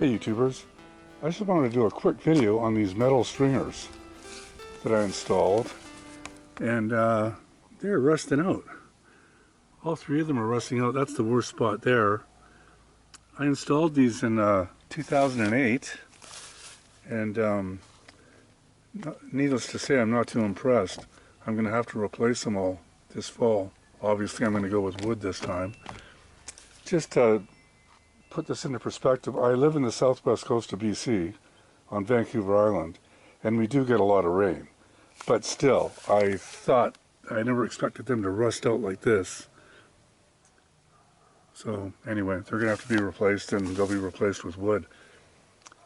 Hey YouTubers, I just wanted to do a quick video on these metal stringers that I installed, and they're rusting out. All three of them are rusting out. That's the worst spot there. I installed these in 2008, and needless to say, I'm not too impressed. I'm going to have to replace them all this fall. Obviously I'm going to go with wood this time. Just to put this into perspective, I live in the southwest coast of BC on Vancouver Island, and we do get a lot of rain. But still, I never expected them to rust out like this. So anyway, they're going to have to be replaced, and they'll be replaced with wood.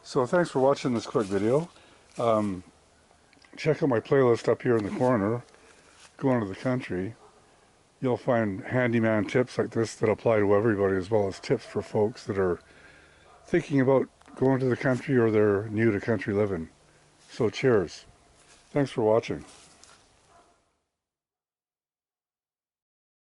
So thanks for watching this quick video. Check out my playlist up here in the corner, Going to the Country. You'll find handyman tips like this that apply to everybody, as well as tips for folks that are thinking about going to the country or they're new to country living. So cheers. Thanks for watching.